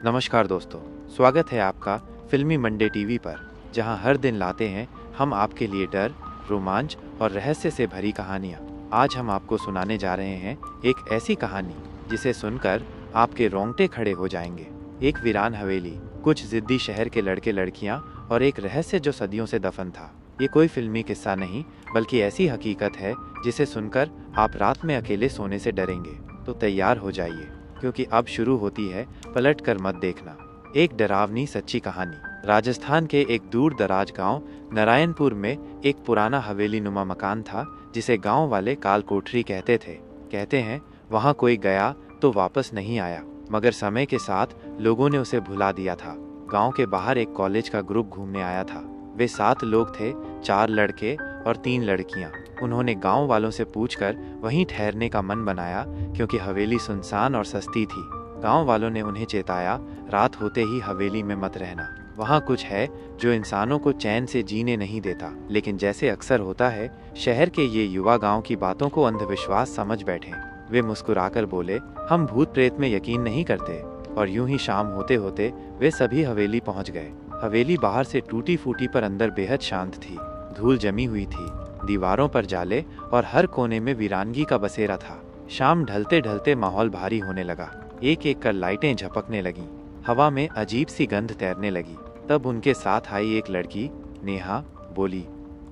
नमस्कार दोस्तों, स्वागत है आपका फिल्मी मंडे टीवी पर, जहां हर दिन लाते हैं हम आपके लिए डर, रोमांच और रहस्य से भरी कहानियां। आज हम आपको सुनाने जा रहे हैं एक ऐसी कहानी जिसे सुनकर आपके रोंगटे खड़े हो जाएंगे। एक वीरान हवेली, कुछ जिद्दी शहर के लड़के लड़कियां और एक रहस्य जो सदियों से दफन था। ये कोई फिल्मी किस्सा नहीं, बल्कि ऐसी हकीकत है जिसे सुनकर आप रात में अकेले सोने से डरेंगे। तो तैयार हो जाइए, क्योंकि अब शुरू होती है पलट कर मत देखना, एक डरावनी सच्ची कहानी। राजस्थान के एक दूर दराज गांव नारायणपुर में एक पुराना हवेली नुमा मकान था, जिसे गांव वाले काल कोठरी कहते थे। कहते हैं वहां कोई गया तो वापस नहीं आया, मगर समय के साथ लोगों ने उसे भुला दिया था। गांव के बाहर एक कॉलेज का ग्रुप घूमने आया था। वे 7 लोग थे, 4 लड़के और 3 लड़कियां। उन्होंने गांव वालों से पूछकर वहीं ठहरने का मन बनाया, क्योंकि हवेली सुनसान और सस्ती थी। गांव वालों ने उन्हें चेताया, रात होते ही हवेली में मत रहना, वहां कुछ है जो इंसानों को चैन से जीने नहीं देता। लेकिन जैसे अक्सर होता है, शहर के ये युवा गांव की बातों को अंधविश्वास समझ बैठे। वे मुस्कुराकर बोले, हम भूत प्रेत में यकीन नहीं करते। और यूं ही शाम होते होते वे सभी हवेली पहुंच गए। हवेली बाहर से टूटी फूटी पर अंदर बेहद शांत थी। धूल जमी हुई थी, दीवारों पर जाले और हर कोने में वीरानगी का बसेरा था। शाम ढलते ढलते माहौल भारी होने लगा। एक एक कर लाइटें झपकने लगीं, हवा में अजीब सी गंध तैरने लगी। तब उनके साथ आई एक लड़की, नेहा, बोली,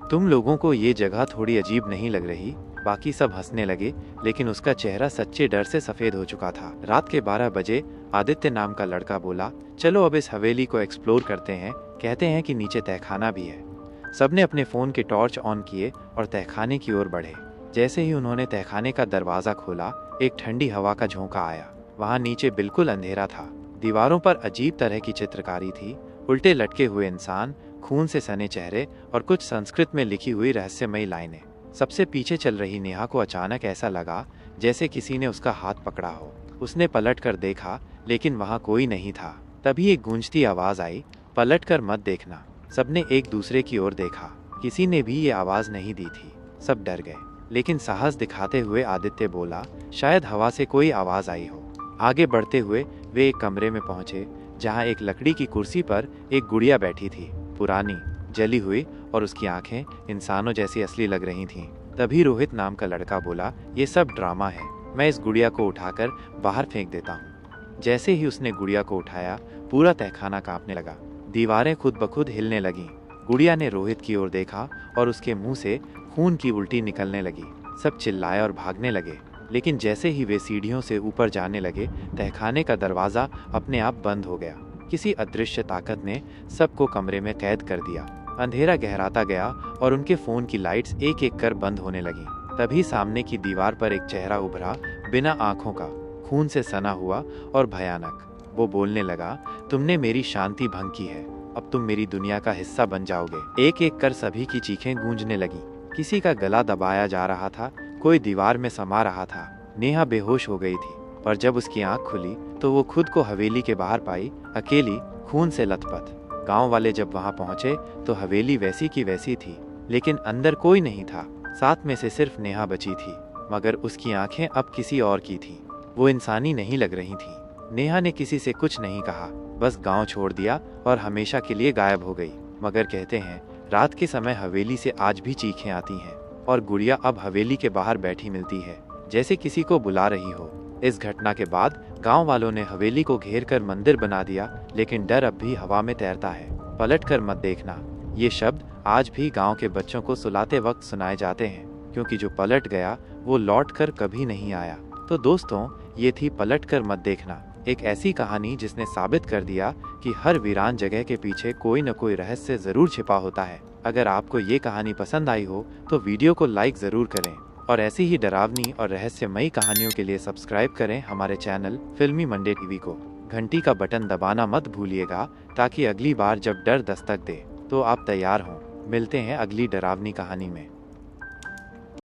तुम लोगों को ये जगह थोड़ी अजीब नहीं लग रही? बाकी सब हंसने लगे, लेकिन उसका चेहरा सच्चे डर से सफेद हो चुका था। रात के 12 बजे आदित्य नाम का लड़का बोला, चलो अब इस हवेली को एक्सप्लोर करते हैं। कहते हैं कि नीचे तहखाना भी है। सबने अपने फोन के टॉर्च ऑन किए और तहखाने की ओर बढ़े। जैसे ही उन्होंने तहखाने का दरवाजा खोला, एक ठंडी हवा का झोंका आया। वहां नीचे बिल्कुल अंधेरा था। दीवारों पर अजीब तरह की चित्रकारी थी, उल्टे लटके हुए इंसान, खून से सने चेहरे और कुछ संस्कृत में लिखी हुई रहस्यमयी लाइनें। सबसे पीछे चल रही नेहा को अचानक ऐसा लगा जैसे किसी ने उसका हाथ पकड़ा हो। उसने पलट कर देखा, लेकिन वहां कोई नहीं था। तभी एक गूंजती आवाज आई, पलट कर मत देखना। सबने एक दूसरे की ओर देखा। किसी ने भी ये आवाज नहीं दी थी। सब डर गए, लेकिन साहस दिखाते हुए आदित्य बोला, शायद हवा से कोई आवाज आई हो। आगे बढ़ते हुए वे एक कमरे में पहुंचे, जहां एक लकड़ी की कुर्सी पर एक गुड़िया बैठी थी, पुरानी, जली हुई, और उसकी आंखें इंसानों जैसी असली लग रही थीं। तभी रोहित नाम का लड़का बोला, ये सब ड्रामा है, मैं इस गुड़िया को उठाकर बाहर फेंक देता हूँ। जैसे ही उसने गुड़िया को उठाया, पूरा तहखाना कांपने लगा। दीवारें खुद ब खुद हिलने लगीं। गुड़िया ने रोहित की ओर देखा और उसके मुंह से खून की उल्टी निकलने लगी। सब चिल्लाए और भागने लगे। लेकिन जैसे ही वे सीढ़ियों से ऊपर जाने लगे, तहखाने का दरवाजा अपने आप बंद हो गया। किसी अदृश्य ताकत ने सबको कमरे में कैद कर दिया। अंधेरा गहराता गया और उनके फोन की लाइट्स एक एक कर बंद होने लगी। तभी सामने की दीवार पर एक चेहरा उभरा, बिना आंखों का, खून से सना हुआ और भयानक। वो बोलने लगा, तुमने मेरी शांति भंग की है, अब तुम मेरी दुनिया का हिस्सा बन जाओगे। एक एक कर सभी की चीखें गूंजने लगी। किसी का गला दबाया जा रहा था, कोई दीवार में समा रहा था। नेहा बेहोश हो गई थी, और जब उसकी आंख खुली तो वो खुद को हवेली के बाहर पाई, अकेली, खून से लथपथ। गांव वाले जब वहां पहुंचे तो हवेली वैसी की वैसी थी, लेकिन अंदर कोई नहीं था। 7 में से सिर्फ नेहा बची थी, मगर उसकी आंखें अब किसी और की थी। वो इंसानी नहीं लग रही थी। नेहा ने किसी से कुछ नहीं कहा, बस गांव छोड़ दिया और हमेशा के लिए गायब हो गई। मगर कहते हैं, रात के समय हवेली से आज भी चीखें आती हैं, और गुड़िया अब हवेली के बाहर बैठी मिलती है, जैसे किसी को बुला रही हो। इस घटना के बाद गांव वालों ने हवेली को घेर कर मंदिर बना दिया, लेकिन डर अब भी हवा में तैरता है। पलट कर मत देखना, ये शब्द आज भी गांव के बच्चों को सुलाते वक्त सुनाए जाते हैं, क्योंकि जो पलट गया वो लौट कर कभी नहीं आया। तो दोस्तों, ये थी पलट कर मत देखना, एक ऐसी कहानी जिसने साबित कर दिया कि हर वीरान जगह के पीछे कोई न कोई रहस्य जरूर छिपा होता है। अगर आपको ये कहानी पसंद आई हो तो वीडियो को लाइक जरूर करें, और ऐसी ही डरावनी और रहस्यमयी कहानियों के लिए सब्सक्राइब करें हमारे चैनल फिल्मी मंडे टीवी को। घंटी का बटन दबाना मत भूलिएगा, ताकि अगली बार जब डर दस्तक दे तो आप तैयार हों। मिलते हैं अगली डरावनी कहानी में।